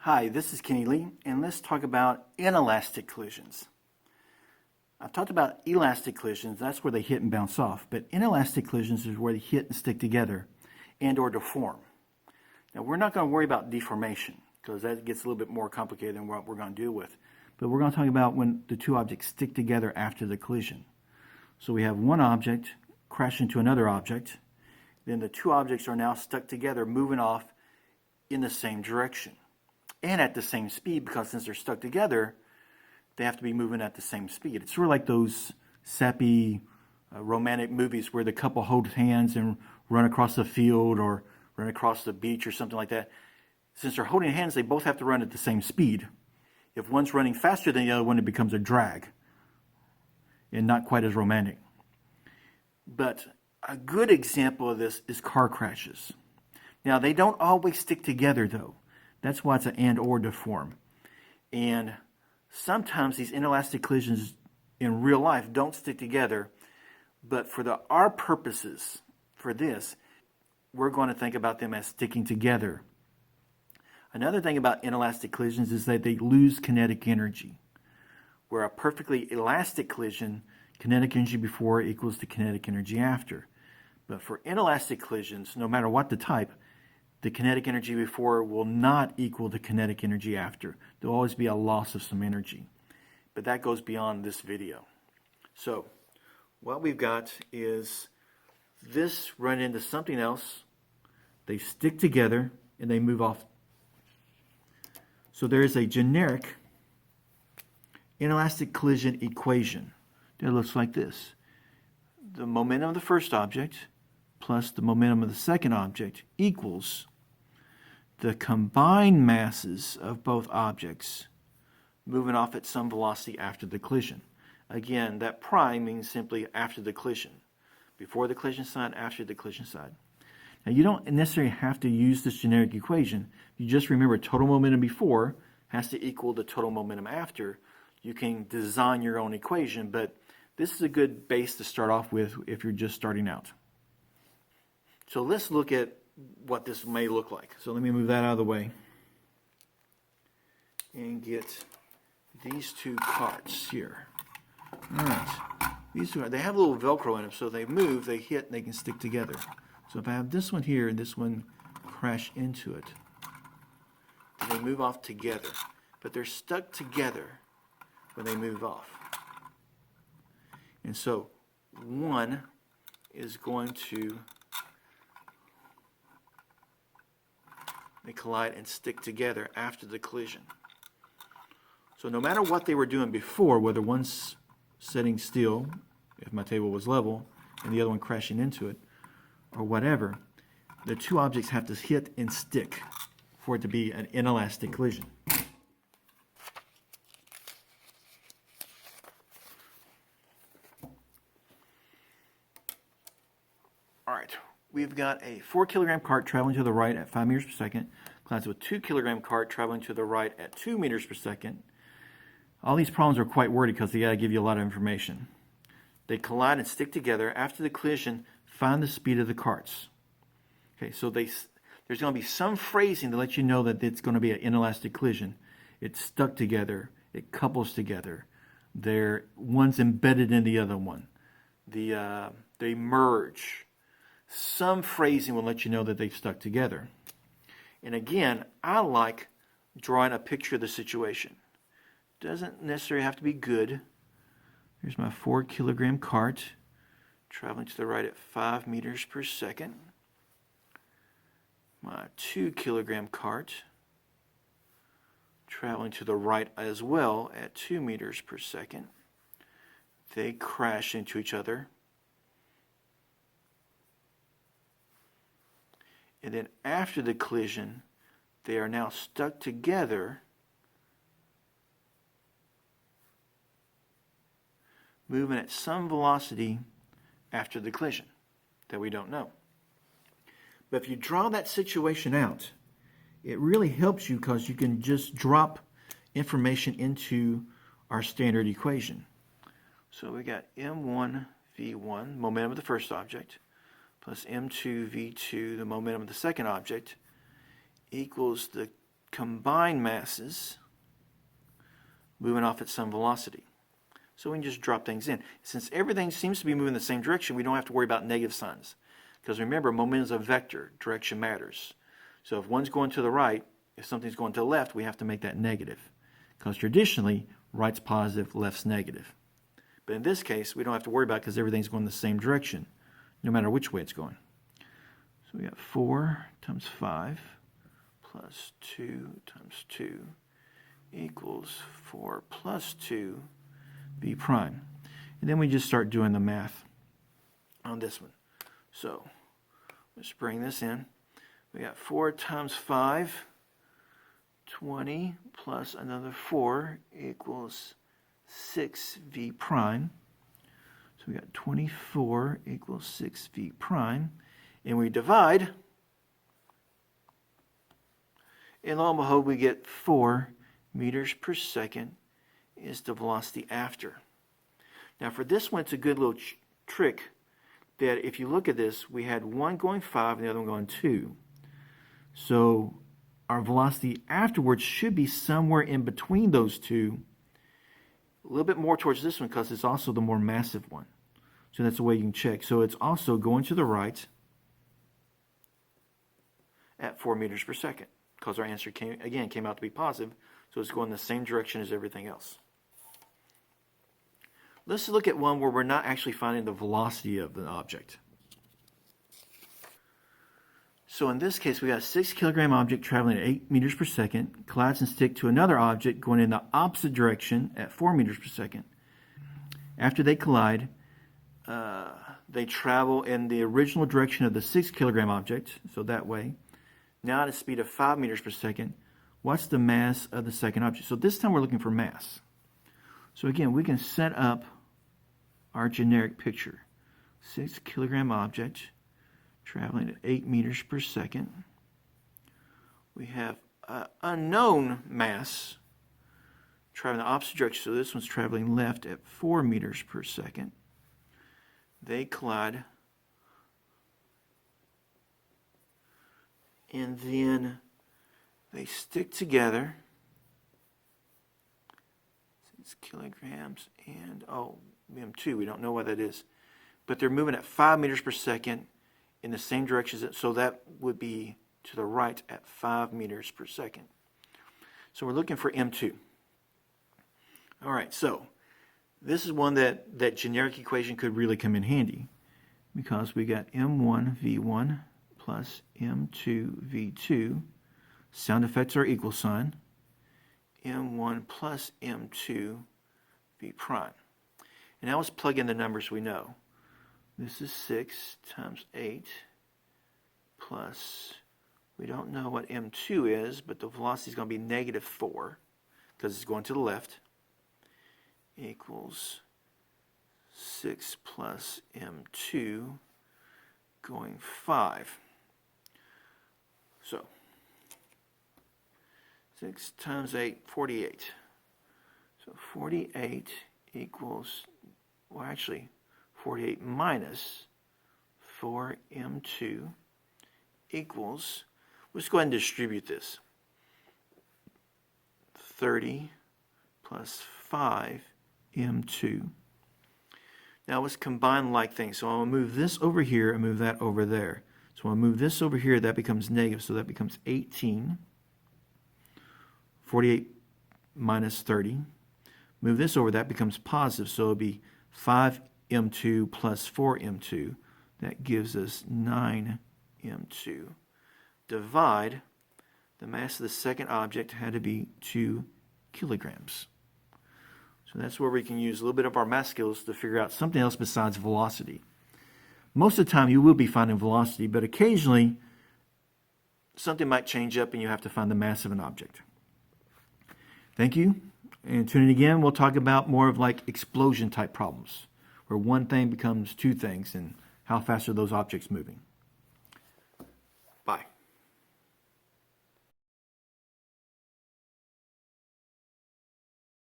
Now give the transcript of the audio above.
Hi, this is Kenny Lee, and let's talk about inelastic collisions. I've talked about elastic collisions, that's where they hit and bounce off, but inelastic collisions is where they hit and stick together and or deform. Now, we're not going to worry about deformation because that gets a little bit more complicated than what we're going to deal with, but we're going to talk about when the two objects stick together after the collision. So we have one object crash into another object, then the two objects are now stuck together, moving off in the same direction and at the same speed, because since they're stuck together, they have to be moving at the same speed. It's sort of like those sappy romantic movies where the couple holds hands and run across the field or run across the beach or something like that. Since they're holding hands, they both have to run at the same speed. If one's running faster than the other one, it becomes a drag and not quite as romantic. But a good example of this is car crashes. Now, they don't always stick together, though. That's why it's an and or deform. And sometimes these inelastic collisions in real life don't stick together, but for our purposes for this, we're going to think about them as sticking together. Another thing about inelastic collisions is that they lose kinetic energy. Where a perfectly elastic collision, kinetic energy before equals to kinetic energy after. But for inelastic collisions, no matter what the type, the kinetic energy before will not equal the kinetic energy after. There'll always be a loss of some energy. But that goes beyond this video. So what we've got is this run into something else. They stick together and they move off. So there is a generic inelastic collision equation that looks like this. The momentum of the first object plus the momentum of the second object equals the combined masses of both objects moving off at some velocity after the collision. Again, that prime means simply after the collision. Before the collision side, after the collision side. Now, you don't necessarily have to use this generic equation. You just remember total momentum before has to equal the total momentum after. You can design your own equation, but this is a good base to start off with if you're just starting out. So let's look at what this may look like. So let me move that out of the way and get these two carts here. All right. These two, they have a little Velcro in them, so they move, they hit, and they can stick together. So if I have this one here and this one crash into it, they move off together. But they're stuck together when they move off. And so one is going to they collide and stick together after the collision. So no matter what they were doing before, whether one's sitting still, if my table was level, and the other one crashing into it, or whatever, the two objects have to hit and stick for it to be an inelastic collision. All right, we've got a 4 kilogram cart traveling to the right at 5 meters per second, collides with a 2 kilogram cart traveling to the right at 2 meters per second. All these problems are quite wordy because they got to give you a lot of information. They collide and stick together. After the collision, find the speed of the carts. Okay, so there's going to be some phrasing to let you know that it's going to be an inelastic collision. It's stuck together. It couples together. One's embedded in the other one. They merge. Some phrasing will let you know that they've stuck together. And again, I like drawing a picture of the situation. Doesn't necessarily have to be good. Here's my 4 kilogram cart traveling to the right at 5 meters per second. My 2 kilogram cart traveling to the right as well at 2 meters per second. They crash into each other. And then after the collision, they are now stuck together, moving at some velocity after the collision that we don't know. But if you draw that situation out, it really helps you because you can just drop information into our standard equation. So we got m1 v1, momentum of the first object, plus m2 v2, the momentum of the second object, equals the combined masses moving off at some velocity. So we can just drop things in. Since everything seems to be moving in the same direction, we don't have to worry about negative signs. Because remember, momentum is a vector. Direction matters. So if one's going to the right, if something's going to the left, we have to make that negative. Because traditionally, right's positive, left's negative. But in this case, we don't have to worry about it because everything's going the same direction, no matter which way it's going. So we got 4 times 5 plus 2 times 2 equals 4 plus 2 v prime. And then we just start doing the math on this one. So let's bring this in. We got 4 times 5, 20 plus another 4 equals 6v prime. So we got 24 equals 6v prime. And we divide. And lo and behold, we get 4 meters per second is the velocity after. Now for this one, it's a good little trick that if you look at this, we had one going 5 and the other one going 2. So our velocity afterwards should be somewhere in between those two, a little bit more towards this one because it's also the more massive one. So that's the way you can check. So it's also going to the right at 4 meters per second because our answer came out to be positive. So it's going the same direction as everything else. Let's look at one where we're not actually finding the velocity of the object. So in this case, we got a 6 kilogram object traveling at 8 meters per second, collides and stick to another object going in the opposite direction at 4 meters per second. After they collide, they travel in the original direction of the 6 kilogram object, so that way. Now at a speed of 5 meters per second, what's the mass of the second object? So this time we're looking for mass. So again, we can set up our generic picture. 6 kilogram object traveling at 8 meters per second. We have unknown mass traveling the opposite direction. So this one's traveling left at 4 meters per second. They collide. And then they stick together. 6 kilograms and, M2, we don't know what that is. But they're moving at 5 meters per second in the same direction, so that would be to the right at 5 meters per second. So we're looking for M2. All right, so this is one that generic equation could really come in handy because we got M1 V1 plus M2 V2. Sound effects are equal sign. M1 plus M2 V prime. And now let's plug in the numbers we know. This is 6 times 8 plus, we don't know what M2 is, but the velocity is going to be negative 4 because it's going to the left, equals 6 plus M2 going 5. So 6 times 8, 48. So 48 equals, well actually 48 minus 4m2 equals, let's go ahead and distribute this. 30 plus 5m2. Now let's combine like things. So I'm going to move this over here and move that over there. So I'll move this over here, that becomes negative, so that becomes 18. 48 minus 30. Move this over, that becomes positive, so it'll be 5m2 plus 4m2. That gives us 9m2. Divide, the mass of the second object had to be 2 kilograms. So that's where we can use a little bit of our math skills to figure out something else besides velocity. Most of the time you will be finding velocity, but occasionally something might change up and you have to find the mass of an object. Thank you. And tune in again. We'll talk about more of like explosion type problems, where one thing becomes two things and how fast are those objects moving.